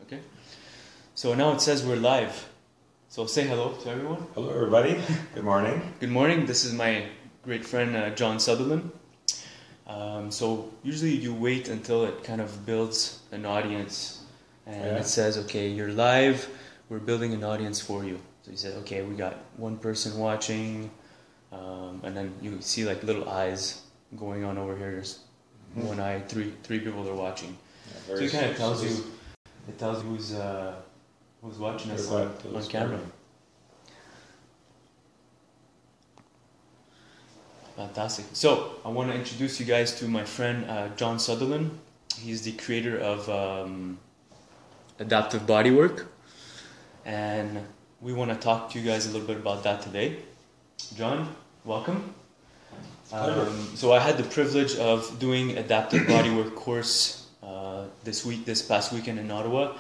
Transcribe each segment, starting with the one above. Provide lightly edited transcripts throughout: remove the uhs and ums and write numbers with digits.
Okay. So now it says we're live. So say hello to everyone. Hello, everybody. Good morning. Good morning. This is my great friend John Sutherland. So usually you wait until it kind of builds an audience, and it says, "Okay, you're live. We're building an audience for you." So you said, "Okay, we got one person watching," and then you see like little eyes going on over here. There's one eye, three people are watching. So it kind of tells you. It tells you who's watching us on camera. Fantastic. So I want to introduce you guys to my friend John Sutherland. He's the creator of Adaptive Bodywork, and we want to talk to you guys a little bit about that today. John, welcome. So I had the privilege of doing Adaptive Bodywork course this past weekend in Ottawa.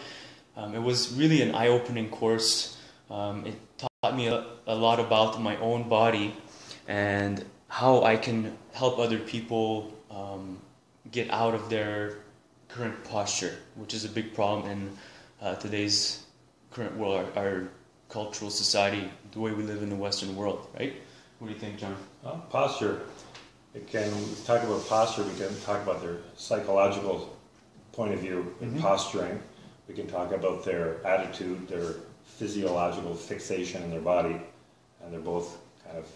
It was really an eye-opening course. It taught me a lot about my own body and how I can help other people get out of their current posture, which is a big problem in today's current world, our cultural society, the way we live in the Western world, right? What do you think, John? Well, posture. When we talk about posture, we can talk about their psychological point of view in posturing. We can talk about their attitude, their physiological fixation in their body, and they're both kind of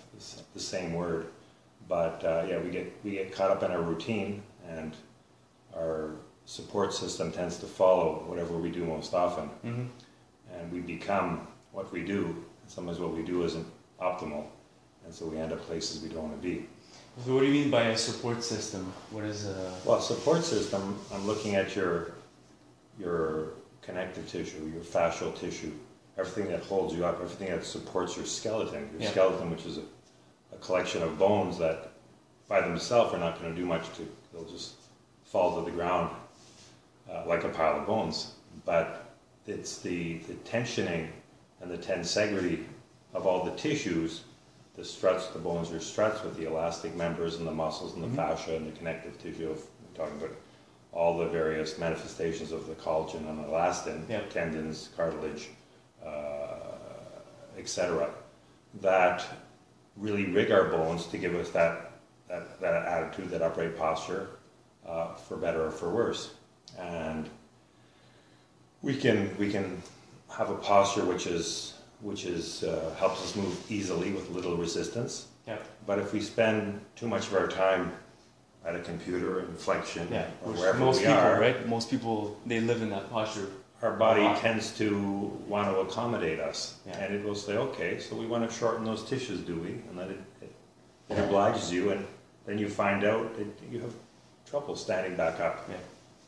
the same word. But we get caught up in our routine, and our support system tends to follow whatever we do most often, and we become what we do. Sometimes what we do isn't optimal, and so we end up places we don't want to be. So what do you mean by a support system? What is Well, a support system, I'm looking at your connective tissue, your fascial tissue, everything that holds you up, everything that supports your skeleton. Your skeleton, which is a collection of bones that by themselves are not going to do much they'll just fall to the ground like a pile of bones. But it's the tensioning and the tensegrity of all the tissues, the struts, the bones are struts with the elastic members and the muscles and the fascia and the connective tissue. We're talking about all the various manifestations of the collagen and elastin, tendons, cartilage, etc., that really rig our bones to give us that attitude, that upright posture, for better or for worse. And we can have a posture which helps us move easily with little resistance. But if we spend too much of our time at a computer, in flexion, or wherever we are, right? Most people, they live in that posture. Our body tends to want to accommodate us, and it will say, okay, so we want to shorten those tissues, do we? And then it obliges you, and then you find out that you have trouble standing back up.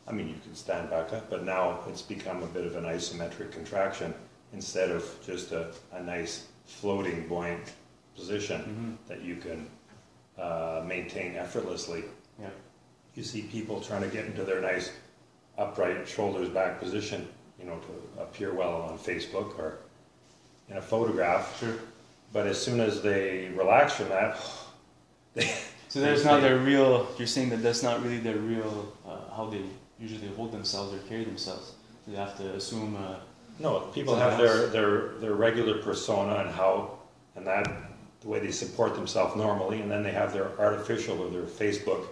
I mean, you can stand back up, but now it's become a bit of an isometric contraction instead of just a nice floating, buoyant position that you can maintain effortlessly. You see people trying to get into their nice upright shoulders back position, to appear well on Facebook or in a photograph. Sure. But as soon as they relax from that, so there's not their real. You're saying that that's not really their real how they usually hold themselves or carry themselves. They have to assume. No, people have their regular persona and the way they support themselves normally, and then they have their artificial or their Facebook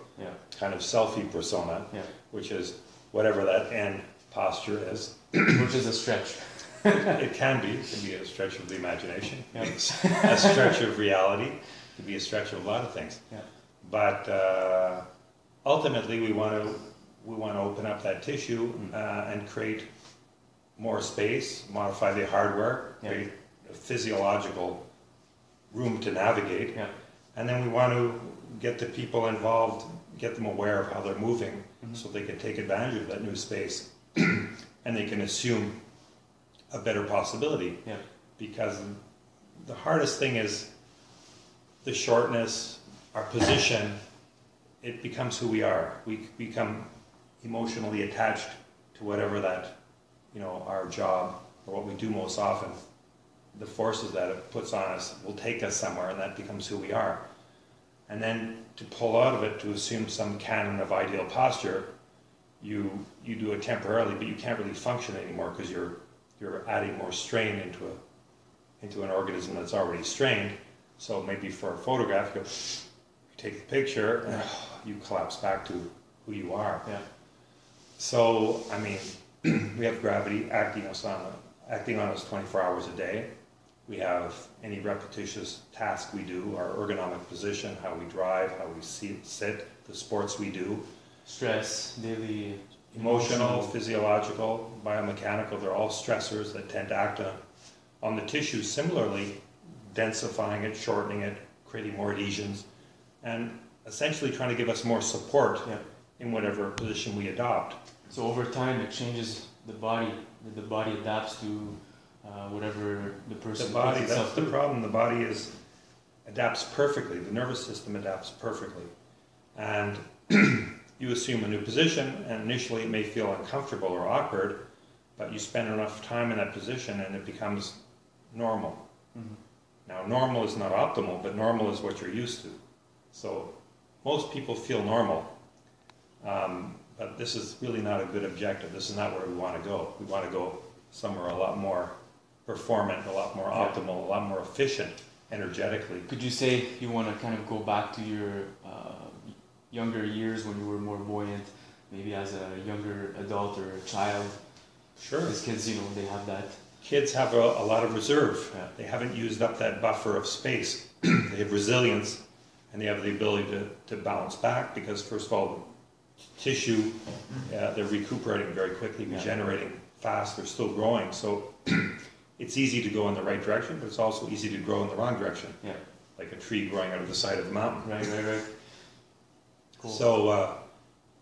kind of selfie persona, which is whatever that end posture is. Which is a stretch. It can be a stretch of the imagination, a stretch of reality, it can be a stretch of a lot of things. But ultimately, we want to open up that tissue and create more space, modify the hardware, create a physiological room to navigate, and then we want to get the people involved, get them aware of how they're moving, so they can take advantage of that new space, and they can assume a better possibility. Because the hardest thing is the shortness, our position. It becomes who we are. We become emotionally attached to whatever that, our job or what we do most often. The forces that it puts on us will take us somewhere, and that becomes who we are. And then to pull out of it, to assume some canon of ideal posture, you do it temporarily, but you can't really function anymore because you're adding more strain into an organism that's already strained. So maybe for a photograph, you take the picture and you collapse back to who you are. Yeah. So I mean, we have gravity acting on us 24 hours a day. We have any repetitious task we do, our ergonomic position, how we drive, how we sit, the sports we do. Stress, daily... Emotional, physiological, biomechanical, they're all stressors that tend to act on the tissue similarly, densifying it, shortening it, creating more adhesions, and essentially trying to give us more support in whatever position we adopt. So over time it changes the body adapts to whatever the person... The body, that's the problem. The body adapts perfectly. The nervous system adapts perfectly. And you assume a new position, and initially it may feel uncomfortable or awkward, but you spend enough time in that position and it becomes normal. Mm-hmm. Now, normal is not optimal, but normal is what you're used to. So most people feel normal, but this is really not a good objective. This is not where we want to go. We want to go somewhere a lot more performant, a lot more optimal, a lot more efficient energetically. Could you say you want to kind of go back to your younger years when you were more buoyant, maybe as a younger adult or a child? Sure. Because kids, they have that. Kids have a lot of reserve. Yeah. They haven't used up that buffer of space. They have resilience, and they have the ability to bounce back because, first of all, tissue, they're recuperating very quickly, regenerating fast, they're still growing. So it's easy to go in the right direction, but it's also easy to grow in the wrong direction. Yeah. Like a tree growing out of the side of the mountain. Right. Cool. So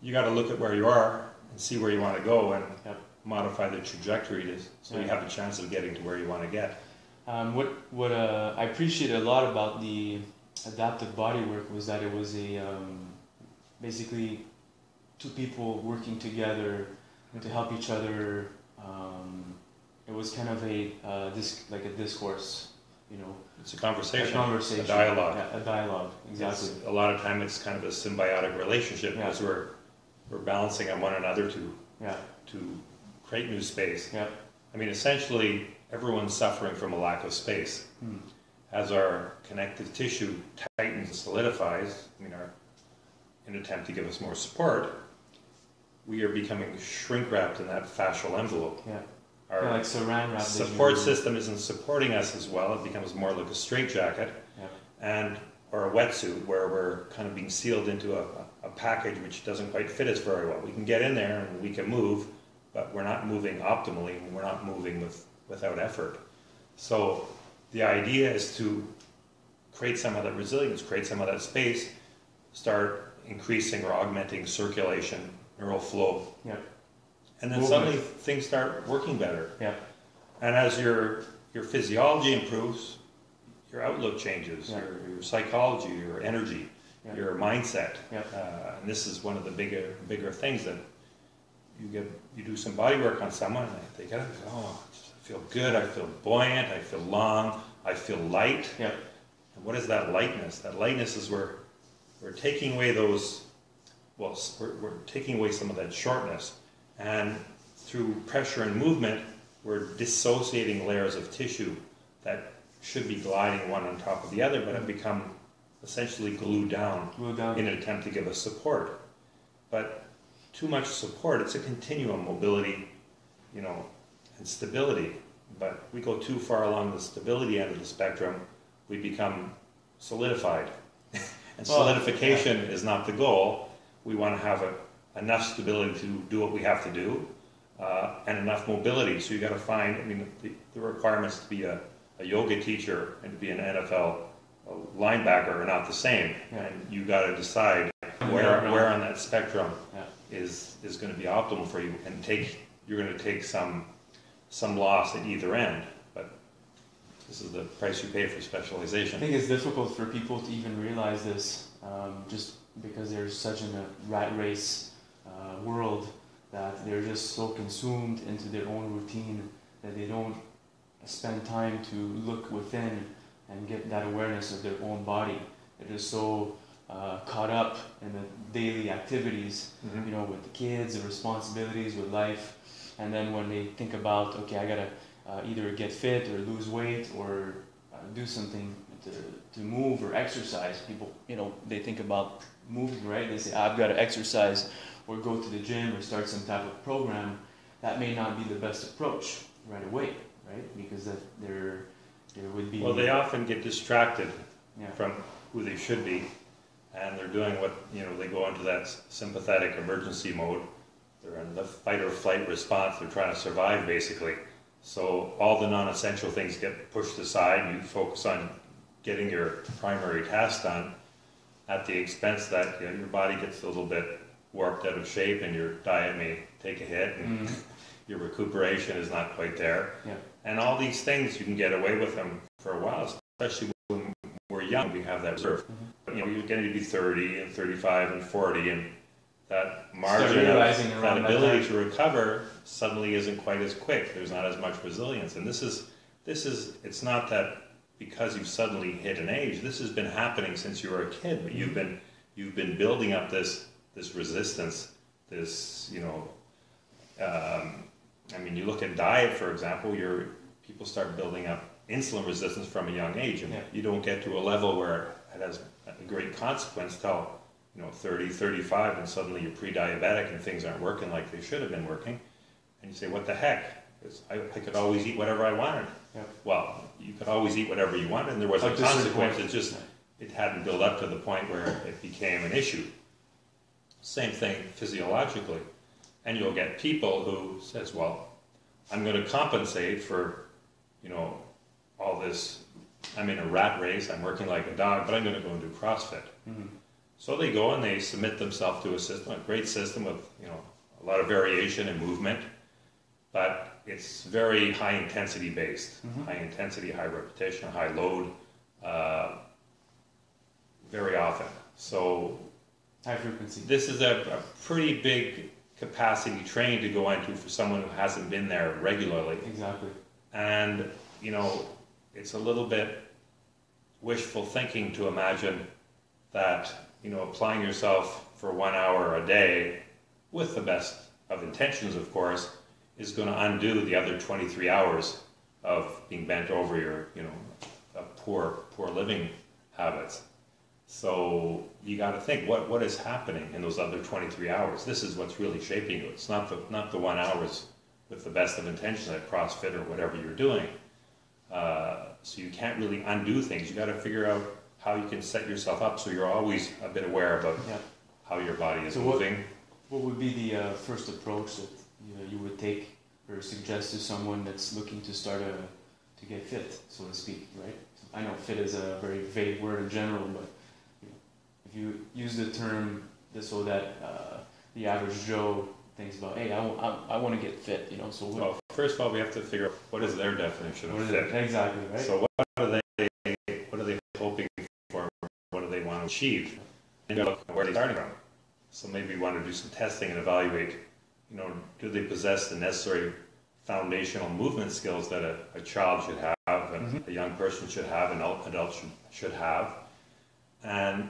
you got to look at where you are and see where you want to go and modify the trajectory so you have a chance of getting to where you want to get. What I appreciate a lot about the adaptive bodywork was that it was basically two people working together to help each other. It was kind of a discourse, It's a conversation. A dialogue. Yeah, a dialogue, exactly. A lot of time it's kind of a symbiotic relationship because we're balancing on one another to create new space. Yeah. I mean, essentially, everyone's suffering from a lack of space. As our connective tissue tightens and solidifies, in an attempt to give us more support, we are becoming shrink-wrapped in that fascial envelope. Yeah. Our like saran wrap. Support system isn't supporting us as well. It becomes more like a straitjacket or a wetsuit where we're kind of being sealed into a package which doesn't quite fit us very well. We can get in there and we can move, but we're not moving optimally and we're not moving without effort. So the idea is to create some of that resilience, create some of that space, start increasing or augmenting circulation, neural flow. Yeah. And then suddenly things start working better. Yeah. And as your physiology improves, your outlook changes, your psychology, your energy, your mindset. Yeah. And this is one of the bigger things that you do some body work on someone and they get it, I feel good, I feel buoyant, I feel long, I feel light. Yeah. And what is that lightness? That lightness is where we're taking away we're taking away some of that shortness. And through pressure and movement, we're dissociating layers of tissue that should be gliding one on top of the other, but have become essentially glued down in an attempt to give us support. But too much support, it's a continuum, mobility, and stability. But we go too far along the stability end of the spectrum, we become solidified. And solidification is not the goal. We want to have enough stability to do what we have to do, and enough mobility. So you got to find, the requirements to be a yoga teacher and to be an NFL linebacker are not the same. Yeah. And you got to decide where on that spectrum is going to be optimal for you, and you're going to take some loss at either end. But this is the price you pay for specialization. I think it's difficult for people to even realize this, just because there's such a rat race world that they're just so consumed into their own routine that they don't spend time to look within and get that awareness of their own body. They're just so caught up in the daily activities, you know, with the kids, the responsibilities with life, and then when they think about, okay, I gotta either get fit or lose weight or do something to move or exercise, people, you know, they think about moving, right? They say, I've got to exercise or go to the gym or start some type of program. That may not be the best approach right away, right? Because that there would be... Well, they often get distracted Yeah. from who they should be, and they're doing what, you know, they go into that sympathetic emergency mode. They're in the fight or flight response. They're trying to survive, basically. So all the non-essential things get pushed aside. You focus on getting your primary task done at the expense that, you know, your body gets a little bit warped out of shape and your diet may take a hit and your recuperation is not quite there. Yeah. And all these things, you can get away with them for a while, especially when we're young, we have that reserve. But, you know, you're getting to be 30 and 35 and 40, and that margin of that ability to recover suddenly isn't quite as quick. There's not as much resilience. And this is, it's not that because you've suddenly hit an age, this has been happening since you were a kid, but you've been building up this resistance, this, you know, I mean, you look at diet, for example, people start building up insulin resistance from a young age, and you don't get to a level where it has a great consequence till, you know, 30, 35, and suddenly you're pre-diabetic and things aren't working like they should have been working, and you say, what the heck? I could always eat whatever I wanted. Yeah. Well, you could always eat whatever you wanted, and there was a consequence. It just, it hadn't built up to the point where it became an issue. Same thing physiologically. And you'll get people who says, well, I'm going to compensate for, you know, all this, I'm in a rat race, I'm working like a dog, but I'm going to go and do CrossFit. So they go and they submit themselves to a system, a great system with, you know, a lot of variation and movement, but it's very high intensity based, high intensity, high repetition, high load, very often. So high frequency. This is a pretty big capacity training to go into for someone who hasn't been there regularly. Exactly. And, you know, it's a little bit wishful thinking to imagine that, you know, applying yourself for 1 hour a day, with the best of intentions, of course, is going to undo the other 23 hours of being bent over your, you know, poor living habits. So you got to think, what is happening in those other 23 hours? This is what's really shaping you. It's not the 1 hours with the best of intentions at CrossFit or whatever you're doing. So you can't really undo things. You got to figure out how you can set yourself up so you're always a bit aware about how your body is moving. What would be the first approach that you would take or suggest to someone that's looking to start to get fit, so to speak, right? I know fit is a very vague word in general, but if you use the term so that the average Joe thinks about, hey, I want to get fit, you know. So well, first of all, we have to figure out what is their definition of fit. Exactly, right. So what are they hoping for? What do they want to achieve? And look where they're starting from. So maybe we want to do some testing and evaluate, you know, do they possess the necessary foundational movement skills that a child should have, a young person should have, an adult should have. And,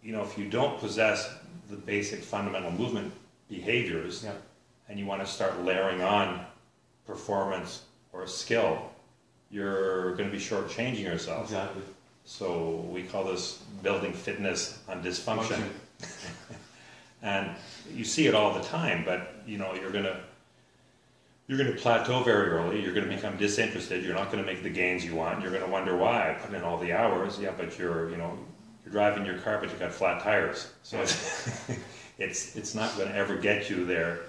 you know, if you don't possess the basic fundamental movement behaviors, and you want to start layering on performance or skill, you're going to be shortchanging yourself. Exactly. So we call this building fitness on dysfunction. And you see it all the time, but, you know, you're going to plateau very early. You're going to become disinterested. You're not going to make the gains you want. You're going to wonder why. I put in all the hours. Yeah, but you're driving your car, but you got flat tires. So it's not going to ever get you there.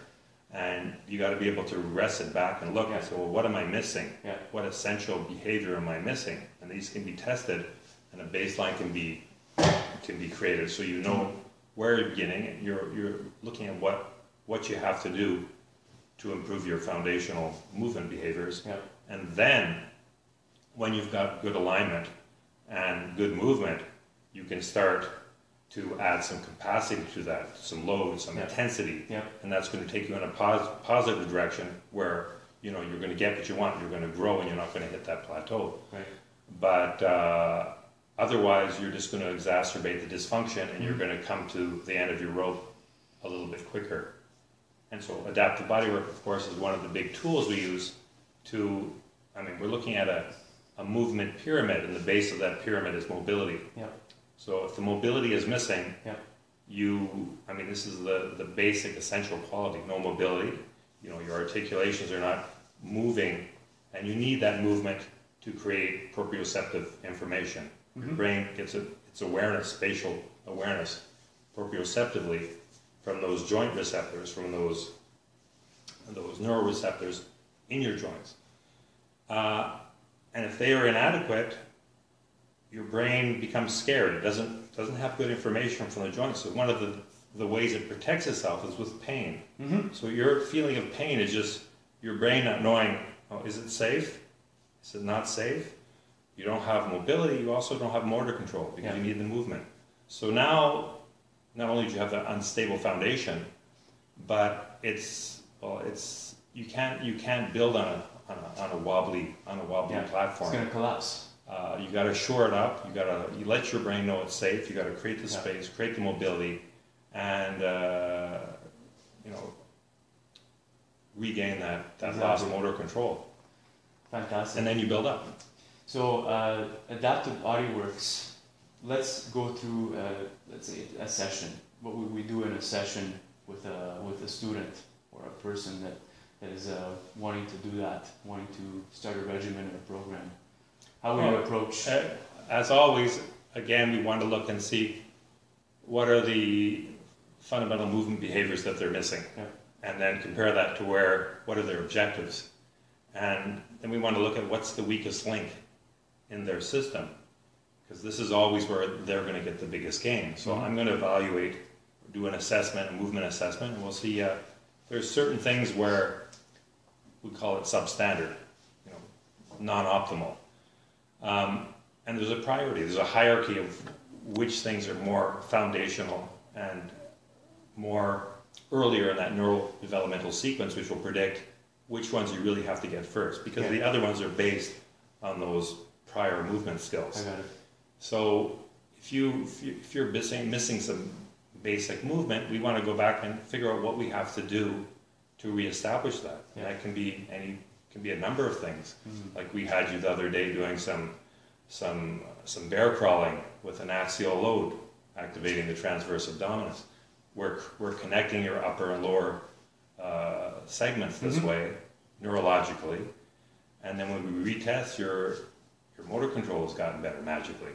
And you got to be able to rest it back and look and say, well, what am I missing? What essential behavior am I missing? And these can be tested, and a baseline can be created, so you know where you're beginning, and you're looking at what you have to do to improve your foundational movement behaviors. And then when you've got good alignment and good movement, you can start to add some capacity to that, some load, some intensity, and that's going to take you in a positive direction where, you know, you're going to get what you want, you're going to grow, and you're not going to hit that plateau. But Otherwise, you're just going to exacerbate the dysfunction and you're going to come to the end of your rope a little bit quicker. And so adaptive bodywork, of course, is one of the big tools we use to, I mean, we're looking at a movement pyramid, and the base of that pyramid is mobility. Yeah. So if the mobility is missing, Yeah. I mean, this is the basic essential quality, no mobility. You know, your articulations are not moving, and you need that movement to create proprioceptive information. Your brain gets its awareness, spatial awareness, proprioceptively from those joint receptors, from those neuroreceptors in your joints. And if they are inadequate, your brain becomes scared. It doesn't have good information from the joints. So one of the ways it protects itself is with pain. So your feeling of pain is just your brain not knowing, oh, is it safe? Is it not safe? You don't have mobility, you also don't have motor control because you need the movement. So now, not only do you have that unstable foundation, but you can't build on a wobbly platform. It's going to collapse. You got to shore it up. You let your brain know it's safe. You got to create the space, create the mobility, and regain that lost motor control. Fantastic. And then you build up. So adaptive bodyworks. Let's go through, let's say, a session. What would we do in a session with a student or a person that is wanting to do that, wanting to start a regimen or a program? How would you approach? As always, again, we want to look and see what are the fundamental movement behaviors that they're missing, and then compare that to what are their objectives, and then we want to look at what's the weakest link in their system, because this is always where they're going to get the biggest gain. So I'm going to evaluate, do an assessment, a movement assessment, and we'll see there's certain things where we call it substandard, non-optimal. And there's a priority, there's a hierarchy of which things are more foundational and more earlier in that neurodevelopmental sequence, which will predict which ones you really have to get first, because the other ones are based on those prior movement skills. I got it. So if you're missing some basic movement, we want to go back and figure out what we have to do to reestablish that. And that can be a number of things. Like we had you the other day doing some bear crawling with an axial load, activating the transverse abdominis. We're connecting your upper and lower segments this way, neurologically, and then when we retest, your motor control has gotten better magically.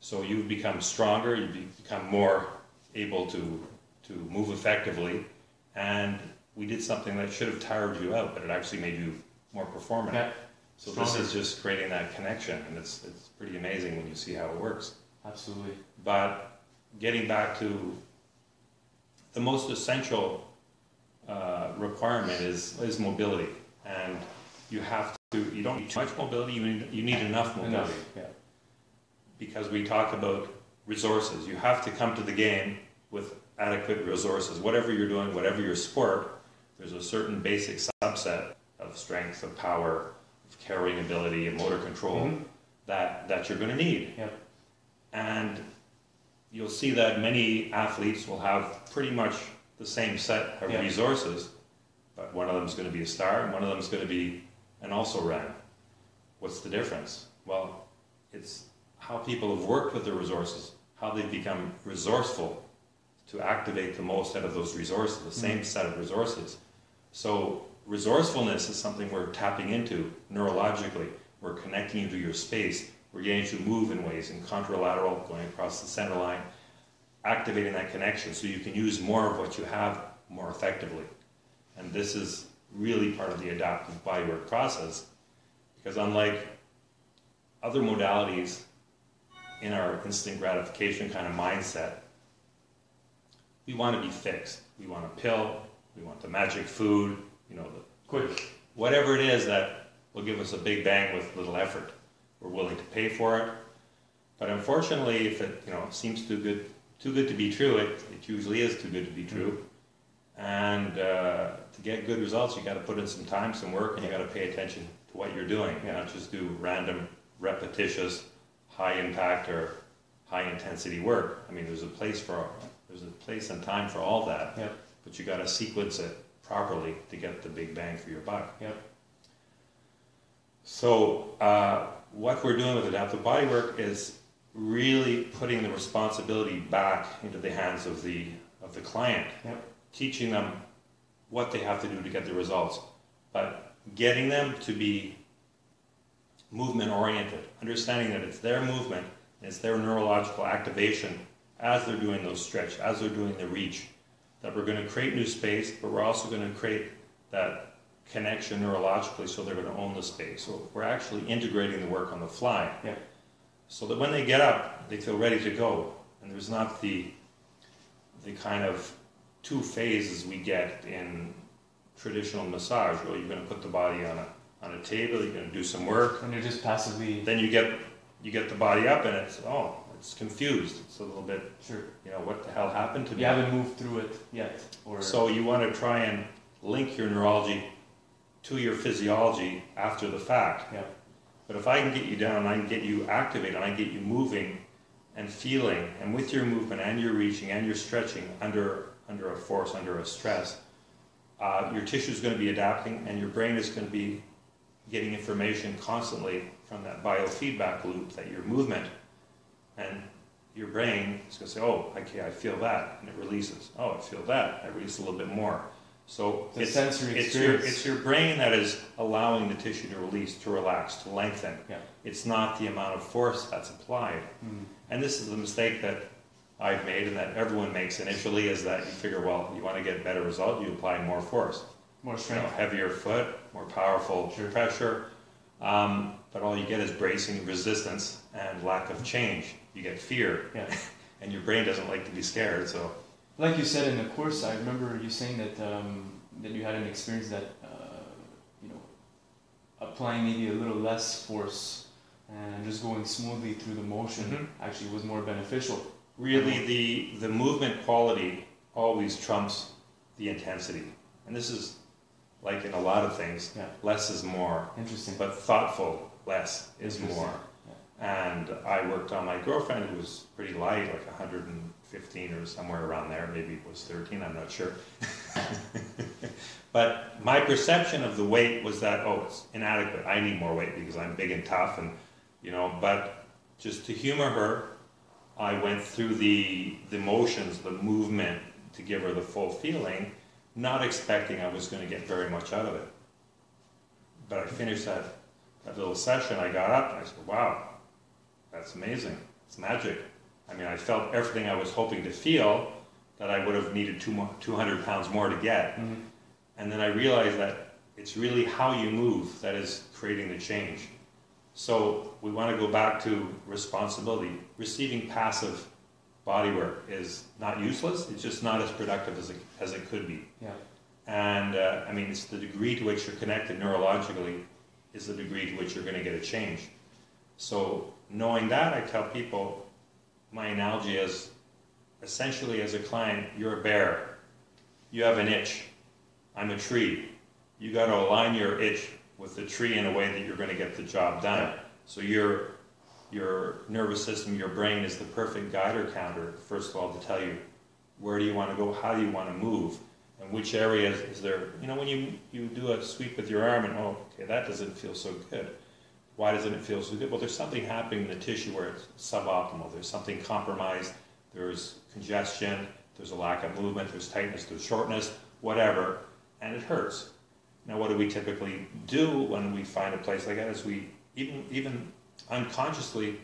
So you've become stronger, you've become more able to move effectively, and we did something that should have tired you out, but it actually made you more performant. So this is just creating that connection, and it's pretty amazing when you see how it works. Absolutely. But getting back to the most essential requirement is mobility, and you don't need too much mobility, you need enough mobility. Because we talk about resources, you have to come to the game with adequate resources. Whatever you're doing, whatever your sport, there's a certain basic subset of strength, of power, of carrying ability, and motor control that you're going to need. And you'll see that many athletes will have pretty much the same set of resources, but one of them is going to be a star, and one of them is going to be an also-ran. What's the difference? Well, it's how people have worked with the resources, how they've become resourceful to activate the most out of those resources, the same set of resources. So resourcefulness is something we're tapping into neurologically. We're connecting you to your space. We're getting you to move in ways, in contralateral, going across the center line, activating that connection so you can use more of what you have more effectively. And this is really part of the adaptive bodywork process, because unlike other modalities in our instant gratification kind of mindset, we want to be fixed. We want a pill, we want the magic food, Quick. Whatever it is that will give us a big bang with little effort. We're willing to pay for it. But unfortunately, if it seems too good to be true, it usually is too good to be true. And to get good results, you got to put in some time, some work, and you got to pay attention to what you're doing. Not just do random, repetitious, high impact or high intensity work. I mean, there's a place and time for all that. Yep. But you got to sequence it properly to get the big bang for your buck. Yep. So what we're doing with adaptive bodywork is really putting the responsibility back into the hands of the client. Yep. Teaching them what they have to do to get the results, but getting them to be movement oriented, understanding that it's their movement, it's their neurological activation as they're doing those stretch, as they're doing the reach, that we're going to create new space, but we're also going to create that connection neurologically, so they're going to own the space. So we're actually integrating the work on the fly. Yeah. So that when they get up, they feel ready to go, and there's not the kind of two phases we get in traditional massage, where you're going to put the body on a table, you're going to do some work, and you're just passively. Then you get the body up, and it's confused. It's a little bit, sure. What the hell happened to me? You haven't moved through it yet, or so you want to try and link your neurology to your physiology after the fact. Yeah. But if I can get you down, I can get you activated, I can get you moving and feeling, and with your movement and your reaching and your stretching under a force, under a stress, your tissue is going to be adapting, and your brain is going to be getting information constantly from that biofeedback loop, that your movement, and your brain is going to say, oh, okay, I feel that, and it releases. Oh, I feel that, I release a little bit more. So it's sensory experience. It's your brain that is allowing the tissue to release, to relax, to lengthen. Yeah. It's not the amount of force that's applied. Mm. And this is the mistake that I've made, and that everyone makes initially, is that you figure, well, you want to get better result, you apply more force. More strength. Heavier foot, more powerful pressure. But all you get is bracing, resistance, and lack of change. You get fear. Yeah. And your brain doesn't like to be scared, so... Like you said in the course, I remember you saying that that you had an experience that applying maybe a little less force and just going smoothly through the motion actually was more beneficial. Really, the movement quality always trumps the intensity, and this is like in a lot of things. Yeah. Less is more. Interesting. But thoughtful less is more. Yeah. And I worked on my girlfriend, who was pretty light, like 115 or somewhere around there. Maybe it was 13, I'm not sure. But my perception of the weight was that, it's inadequate. I need more weight because I'm big and tough, and but just to humor her, I went through the motions, the movement, to give her the full feeling, not expecting I was going to get very much out of it. But I finished that little session, I got up, and I said, wow, that's amazing. It's magic. I mean, I felt everything I was hoping to feel that I would have needed 200 pounds more to get. Mm-hmm. And then I realized that it's really how you move that is creating the change. So we want to go back to responsibility. Receiving passive bodywork is not useless, it's just not as productive as it could be. Yeah. And it's the degree to which you're connected neurologically is the degree to which you're going to get a change. So knowing that, I tell people, my analogy is, essentially as a client, you're a bear. You have an itch. I'm a tree. You got to align your itch with the tree in a way that you're going to get the job done. Yeah. So your nervous system, your brain is the perfect guide or counter, first of all, to tell you where do you want to go, how do you want to move, and which areas is there. When you do a sweep with your arm and, okay, that doesn't feel so good. Why doesn't it feel so good? Well, there's something happening in the tissue where it's suboptimal. There's something compromised. There's congestion. There's a lack of movement. There's tightness. There's shortness, whatever, and it hurts. Now, what do we typically do when we find a place like that? Is we, even unconsciously,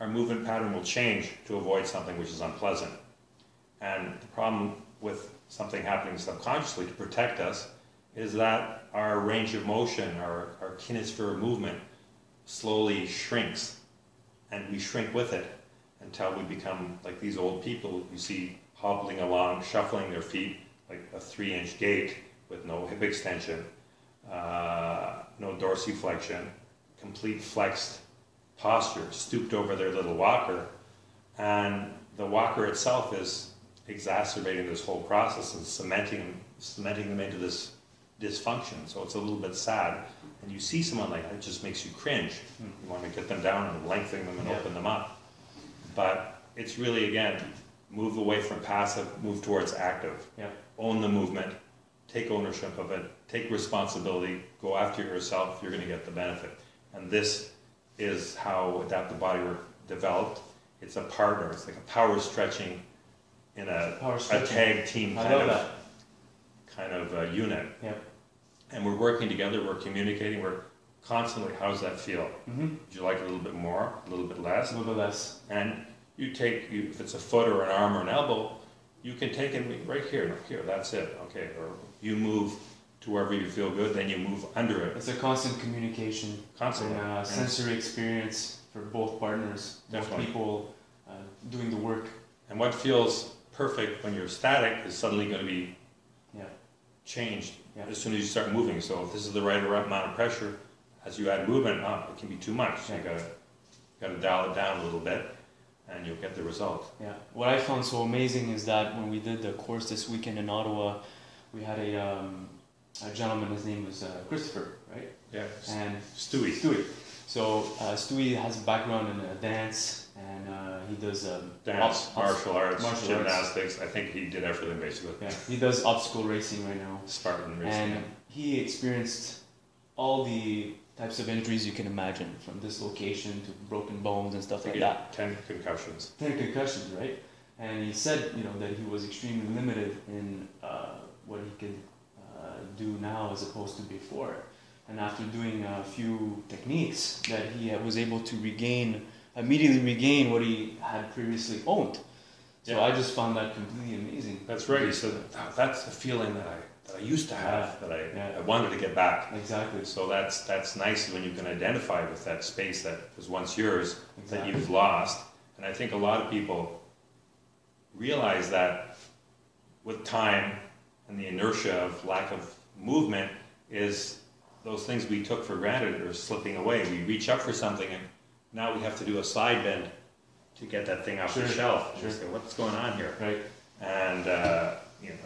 our movement pattern will change to avoid something which is unpleasant. And the problem with something happening subconsciously to protect us is that our range of motion, our kinesphere of movement, slowly shrinks, and we shrink with it until we become like these old people you see hobbling along, shuffling their feet like a 3-inch gait with no hip extension, no dorsiflexion, complete flexed posture, stooped over their little walker, and the walker itself is exacerbating this whole process and cementing them into this dysfunction. So it's a little bit sad and you see someone like that, it just makes you cringe. You want to get them down and lengthen them and open them up. But it's really, again, move away from passive, move towards active. Own the movement, take ownership of it, take responsibility, go after yourself, you're going to get the benefit. And this is how adaptive bodywork developed. It's a partner, it's like a power stretching in a tag team kind of unit. And we're working together, we're communicating, we're constantly, how does that feel? Would you like a little bit more, a little bit less? A little bit less. And you take, if it's a foot or an arm or an elbow, you can take it right here, that's it, okay. Or you move to wherever you feel good, then you move under it. It's a constant communication. Constantly. And sensory experience for both partners, both people doing the work. And what feels perfect when you're static is suddenly going to be changed as soon as you start moving. So if this is the right amount of pressure, as you add movement, it can be too much. You got to dial it down a little bit, and you'll get the result. What I found so amazing is that when we did the course this weekend in Ottawa, we had a gentleman. His name was Christopher, right? Yeah. And Stewie. So Stewie has a background in dance, and he does dance, martial arts, gymnastics. I think he did everything basically. He does obstacle racing right now. Spartan racing. And he experienced all the types of injuries you can imagine, from dislocation to broken bones and stuff like that. 10 concussions. 10 concussions, right? And he said, that he was extremely limited in what he could do now as opposed to before. And after doing a few techniques, that he was able to immediately regain what he had previously owned. So I just found that completely amazing. That's right. He said, that's the feeling that I used to have, that I wanted to get back. Exactly. So that's nice when you can identify with that space that was once yours, that you've lost. And I think a lot of people realize that with time and the inertia of lack of movement is those things we took for granted are slipping away. We reach up for something and now we have to do a side bend to get that thing off the shelf. You say, what's going on here? Right. And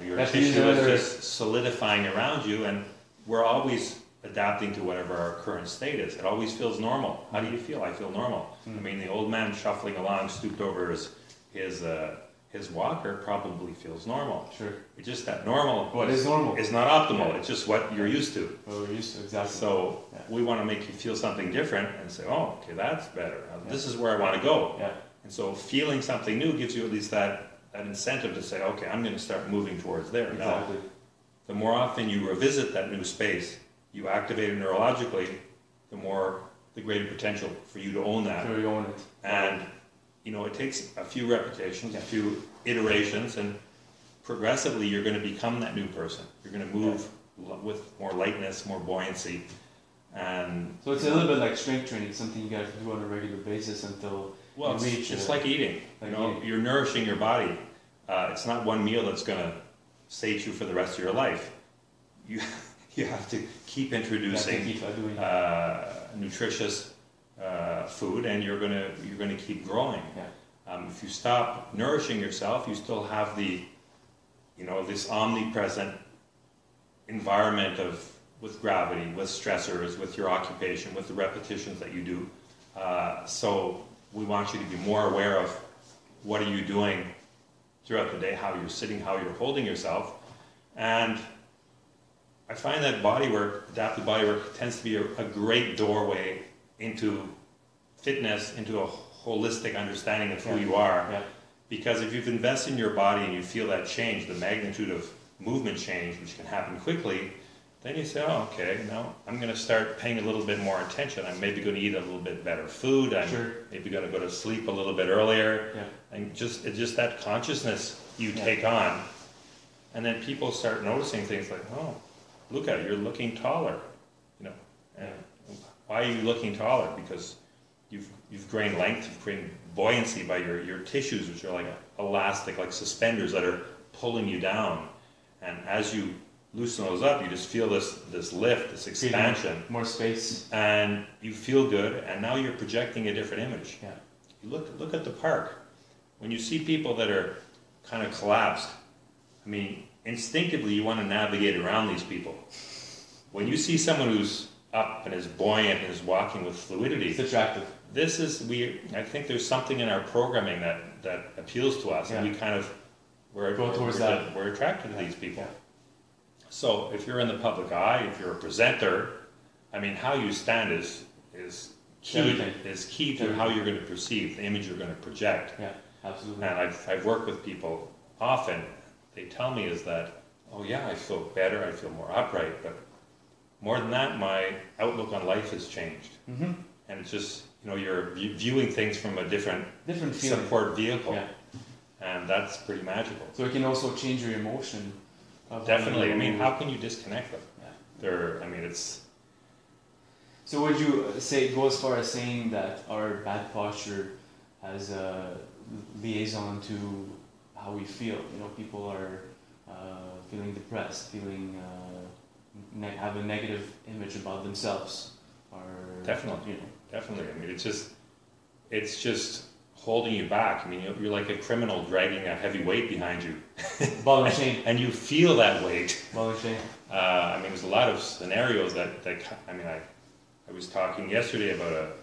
your tissue is just solidifying around you, and we're always adapting to whatever our current state is. It always feels normal. How do you feel? I feel normal. I mean, the old man shuffling along, stooped over his walker, probably feels normal. Sure. It's just that normal. What is normal? It's not optimal. It's just what you're used to. What we're used to, exactly. So we want to make you feel something different and say, oh, okay, that's better. This is where I want to go. And so feeling something new gives you at least that incentive to say, okay, I'm going to start moving towards there. Exactly. Now, the more often you revisit that new space, you activate it neurologically, the greater potential for you to own that. Sure, you own it. And it takes a few repetitions, a few iterations, and progressively you're going to become that new person. You're going to move with more lightness, more buoyancy. And so it's a little bit like strength training, something you got to do on a regular basis until you reach. It's like eating. You're nourishing your body. It's not one meal that's going to sate you for the rest of your life. You have to keep introducing nutritious food, and you're going to keep growing. If you stop nourishing yourself, you still have this omnipresent environment with gravity, with stressors, with your occupation, with the repetitions that you do. So we want you to be more aware of what are you doing throughout the day, how you're sitting, how you're holding yourself. And I find that bodywork, adaptive bodywork, tends to be a great doorway into fitness, into a holistic understanding of who you are. Because if you've invested in your body and you feel that change, the magnitude of movement change, which can happen quickly, then you say, oh, okay, now I'm going to start paying a little bit more attention. I'm maybe going to eat a little bit better food. I'm maybe going to go to sleep a little bit earlier. And it's just that consciousness you take on. And then people start noticing things like, oh, look at it, you're looking taller. And why are you looking taller? Because you've gained length, you've gained buoyancy by your tissues, which are like elastic, like suspenders that are pulling you down. And as you loosen those up, you just feel this lift, this expansion. More space. And you feel good, and now you're projecting a different image. You look at the park. When you see people that are kind of collapsed, instinctively you want to navigate around these people. When you see someone who's up and is buoyant and is walking with fluidity. It's attractive. I think there's something in our programming that appeals to us, and we kind of, we're attracted to these people. Yeah. So if you're in the public eye, if you're a presenter, I mean, how you stand is key to how you're going to perceive, the image you're going to project. Yeah, absolutely. And I've worked with people often, they tell me is that, oh yeah, I feel better, I feel more upright, but more than that, my outlook on life has changed. Mm-hmm. And it's just, you're viewing things from a different support vehicle. Yeah. And that's pretty magical. So it can also change your emotion. Definitely. I mean, how can you disconnect them? Yeah. It's... So would you go as far as saying that our bad posture has a liaison to how we feel? People are feeling depressed, have a negative image about themselves. Or definitely. Definitely. I mean, it's just holding you back. I mean, you're like a criminal dragging a heavy weight behind you. Ball and chain. And you feel that weight. Ball and chain. I mean, there's a lot of scenarios I was talking yesterday about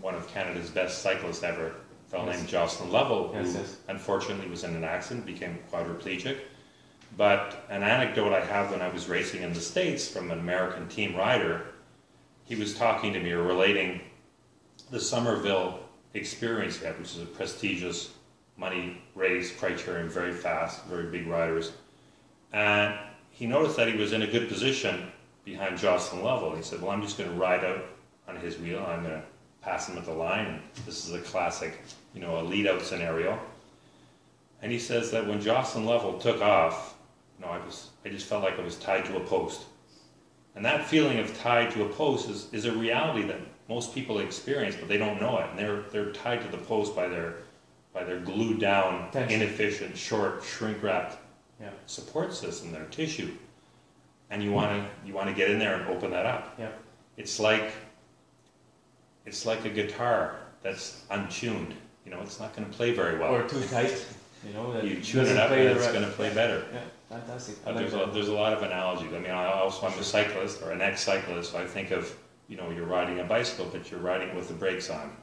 one of Canada's best cyclists ever, a fellow named Jocelyn Lovell, who unfortunately was in an accident, became quadriplegic. But an anecdote I have when I was racing in the States from an American team rider, he was talking to me or relating the Somerville experience he had, which is a prestigious money race criterium, very fast, very big riders. And he noticed that he was in a good position behind Jocelyn Lovell. He said, well, I'm just going to ride out on his wheel. I'm going to pass him at the line. And this is a classic, a lead-out scenario. And he says that when Jocelyn Lovell took off, I just felt like I was tied to a post. And that feeling of tied to a post is a reality that most people experience, but they don't know it. And they're tied to the post by their glued down, inefficient, short, shrink-wrapped support system, their tissue. And you want to get in there and open that up. Yeah. It's like a guitar that's untuned. It's not going to play very well. Or too tight. You tune it up and it's going to play better. Yeah, fantastic. There's a lot of analogies. I mean, I'm a cyclist or an ex-cyclist, so I think of, you're riding a bicycle, but you're riding it with the brakes on.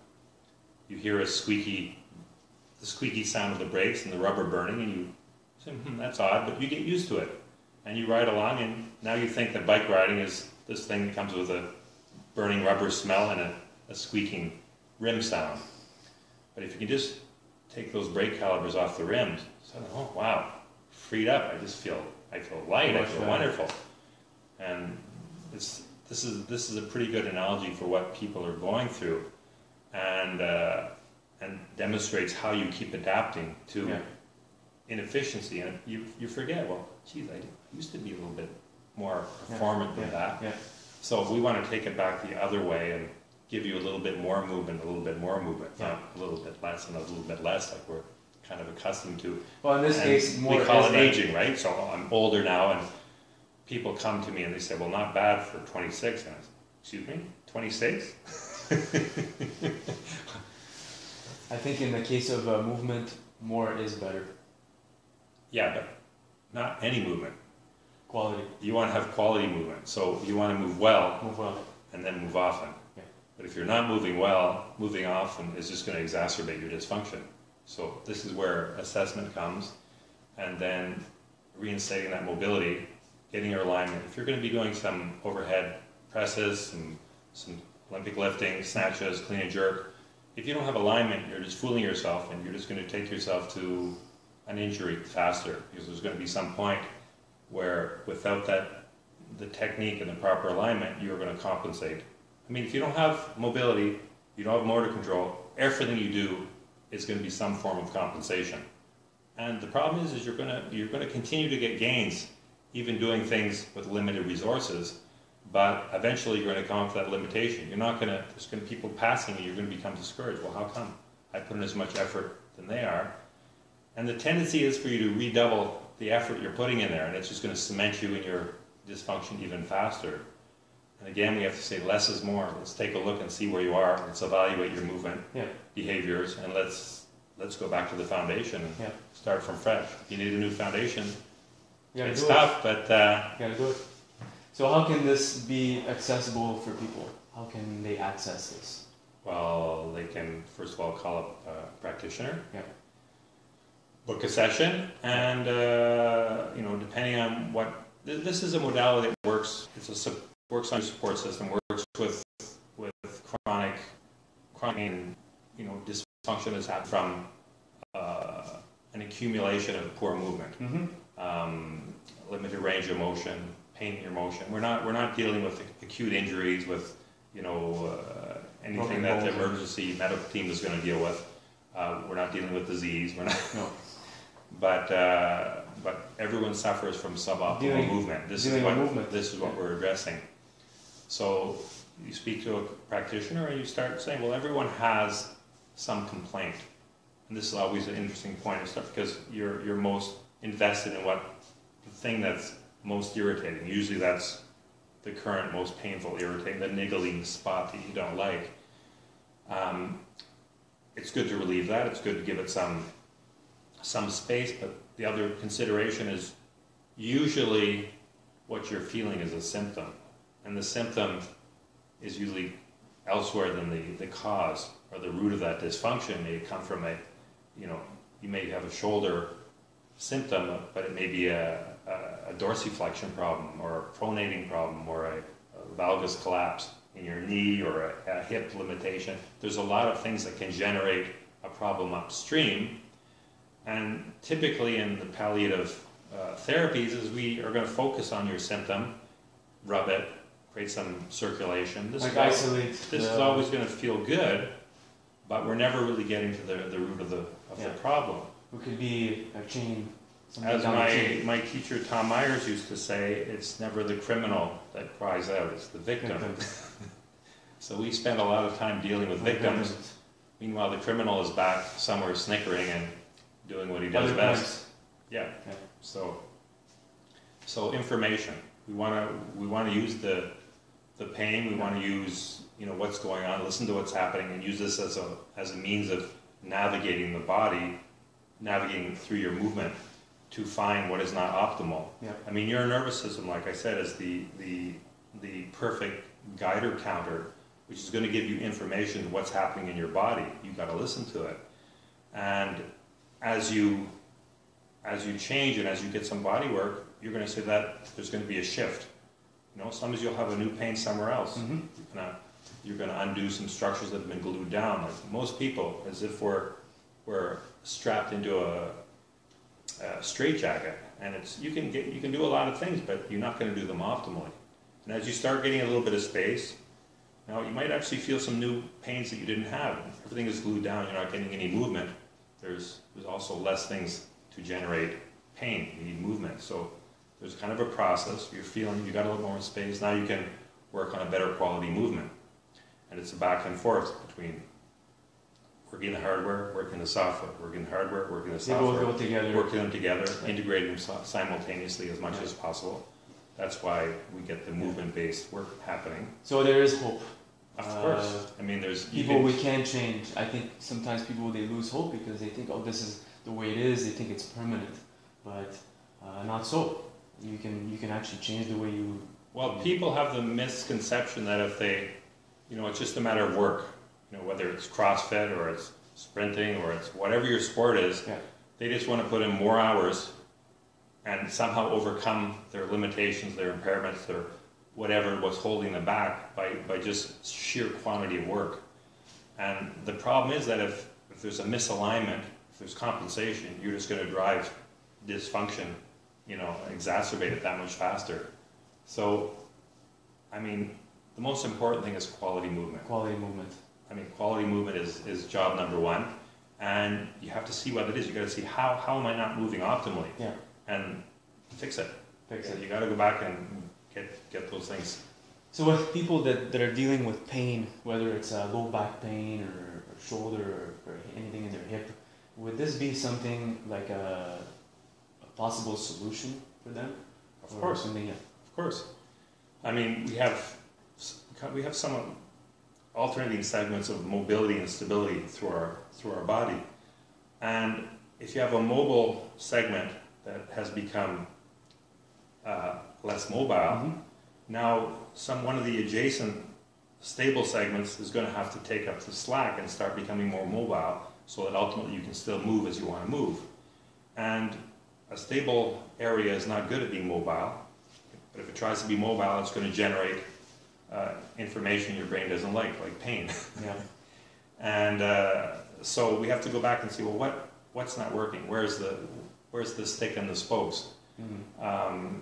You hear the squeaky sound of the brakes and the rubber burning, and you say, that's odd, but you get used to it. And you ride along, and now you think that bike riding is this thing that comes with a burning rubber smell and a squeaking rim sound. But if you can just take those brake calipers off the rims, so, oh wow, freed up. I feel light. I feel wonderful. And this is a pretty good analogy for what people are going through, and demonstrates how you keep adapting to inefficiency. And you forget, well, geez, I used to be a little bit more performant than that. Yeah. So we want to take it back the other way and give you a little bit more movement, a little bit more movement, not a little bit less and a little bit less, like we're kind of accustomed to. Well, in this case, we call it aging, right? So I'm older now, and people come to me and they say, well, not bad for 26. And I say, excuse me, 26? I think in the case of movement, more is better. Yeah, but not any movement. Quality. You want to have quality movement. So you want to move well. Move well. And then move often. Yeah. But if you're not moving well, moving often is just going to exacerbate your dysfunction. So this is where assessment comes, and then reinstating that mobility, getting your alignment. If you're going to be doing some overhead presses, some Olympic lifting, snatches, clean and jerk, if you don't have alignment, you're just fooling yourself, and you're just going to take yourself to an injury faster, because there's going to be some point where without the technique and the proper alignment, you're going to compensate. I mean, if you don't have mobility, you don't have motor control, everything you do is going to be some form of compensation. And the problem is you're going to continue to get gains, even doing things with limited resources, but eventually you're going to come up to that limitation. There's going to be people passing you, you're going to become discouraged. Well, how come? I put in as much effort than they are. And the tendency is for you to redouble the effort you're putting in there, and it's just going to cement you in your dysfunction even faster. And again, we have to say less is more. Let's take a look and see where you are. Let's evaluate your movement behaviors, and let's go back to the foundation and start from fresh. If you need a new foundation, it's tough, but you gotta do it. So how can this be accessible for people? How can they access this? Well, they can first of all call up a practitioner, Yeah. book a session, and depending on what this is a modality that works. Works on your support system. Works with chronic pain, dysfunction that's happened from an accumulation of poor movement, limited range of motion, pain in your motion. We're not dealing with acute injuries with anything that the emergency medical team is going to deal with. We're not dealing with disease. We're not. No. But everyone suffers from suboptimal movement. This is what we're addressing. So you speak to a practitioner and you start saying, well, everyone has some complaint. And this is always an interesting point of stuff because you're most invested in the thing that's most irritating. Usually that's the current most painful, irritating, the niggling spot that you don't like. It's good to relieve that. It's good to give it some space, but the other consideration is usually what you're feeling is a symptom. And the symptom is usually elsewhere than the cause or the root of that dysfunction. May come from you may have a shoulder symptom, but it may be a dorsiflexion problem or a pronating problem or a valgus collapse in your knee or a hip limitation. There's a lot of things that can generate a problem upstream. And typically in the palliative therapies is we are going to focus on your symptom, rub it, create some circulation. This is always going to feel good, but we're never really getting to the root of the problem. It could be a chain. As my teacher Tom Myers used to say, it's never the criminal that cries out, it's the victim. So we spend a lot of time dealing with victims. Meanwhile, the criminal is back somewhere snickering and doing what he does best. Yeah. So information. We want to use the pain. We want to use what's going on. Listen to what's happening, and use this as a means of navigating the body, navigating through your movement to find what is not optimal. Yeah. I mean, your nervous system, like I said, is the perfect guider counter, which is going to give you information what's happening in your body. You've got to listen to it, and as you change and as you get some body work, you're going to see that there's going to be a shift. Sometimes you'll have a new pain somewhere else. Mm-hmm. You're going to undo some structures that have been glued down. Like most people, as if we're strapped into a straitjacket, and you can do a lot of things, but you're not going to do them optimally. And as you start getting a little bit of space, you might actually feel some new pains that you didn't have. Everything is glued down. You're not getting any movement. There's also less things to generate pain. You need movement. So there's kind of a process. You're feeling you got a little more space. Now you can work on a better quality movement. And it's a back and forth between working the hardware, working the software, working the hardware, working the software. They both go together. Working them together, integrating them simultaneously as much as possible. That's why we get the movement-based work happening. So there is hope. Of course. I mean, there's people we can change. I think sometimes people they lose hope because they think, this is the way it is. They think it's permanent, but not so. You can actually change the way you. Well, people have the misconception that if they, it's just a matter of work. Whether it's CrossFit or it's sprinting or it's whatever your sport is, they just want to put in more hours and somehow overcome their limitations, their impairments, their whatever was holding them back by just sheer quantity of work. And the problem is that if there's a misalignment, if there's compensation, you're just going to drive dysfunction, exacerbate it that much faster. So, I mean, the most important thing is quality movement. Quality movement. I mean, quality movement is job number one, and you have to see what it is. You got to see how am I not moving optimally, and fix it. You got to go back and get those things. So with people that are dealing with pain, whether it's low back pain or shoulder or anything in their hip, would this be something like a possible solution for them? Of course. Of course. I mean, we have some alternating segments of mobility and stability through our body, and if you have a mobile segment that has become less mobile, Now, one of the adjacent stable segments is going to have to take up the slack and start becoming more mobile, so that ultimately you can still move as you want to move. And a stable area is not good at being mobile, but if it tries to be mobile, it's going to generate information your brain doesn't like pain. Yeah. And so we have to go back and see, well, what's not working? Where's the stick and the spokes? Mm-hmm.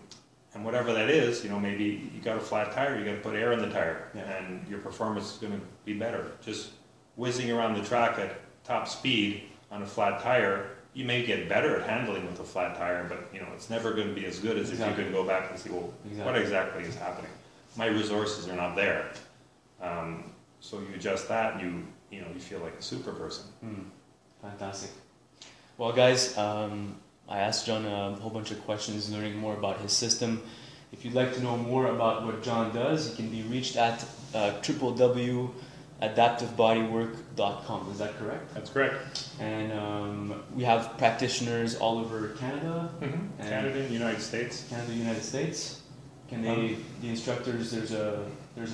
And whatever that is, maybe you got a flat tire, you got to put air in the tire, and your performance is going to be better. Just whizzing around the track at top speed on a flat tire, you may get better at handling with a flat tire, but it's never going to be as good as if you can go back and see, well, what exactly is happening? My resources are not there. So you adjust that, and you feel like a super person. Fantastic. Well, guys, I asked John a whole bunch of questions, learning more about his system. If you'd like to know more about what John does, he can be reached at www.adaptivebodywork.com. Is that correct? That's correct. And we have practitioners all over Canada. Mm-hmm. Canada and United States. Canada, United States. Can they? The instructors. There's a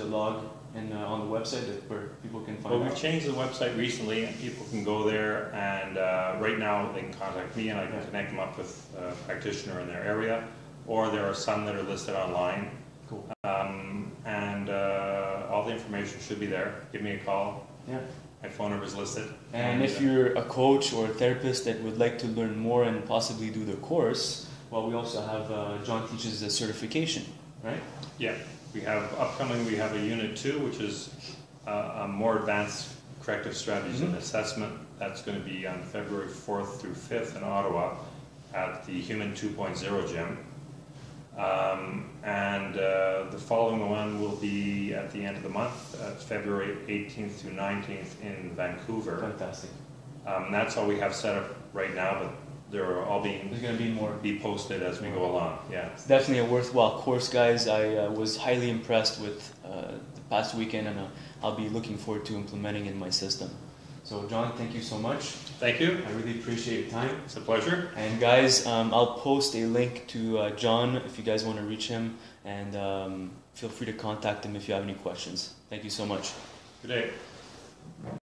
log on the website where people can find out. Well, we've changed the website recently, and people can go there, and right now they can contact me, and I can connect them up with a practitioner in their area, or there are some that are listed online. Cool. And all the information should be there. Give me a call. Yeah. My phone number is listed. And if you're a coach or a therapist that would like to learn more and possibly do the course, well, we also have John teaches a certification, right? Yeah. We have a Unit 2, which is a more advanced corrective strategies and assessment. That's going to be on February 4th through 5th in Ottawa at the Human 2.0 gym. And the following one will be at the end of the month, February 18th to 19th in Vancouver. Fantastic. That's all we have set up right now, but they're all There's going to be more. Be posted as we go along. Yeah. It's definitely a worthwhile course, guys. I was highly impressed with the past weekend, and I'll be looking forward to implementing in my system. So, John, thank you so much. Thank you. I really appreciate your time. It's a pleasure. And guys, I'll post a link to John if you guys want to reach him, and feel free to contact him if you have any questions. Thank you so much. Good day.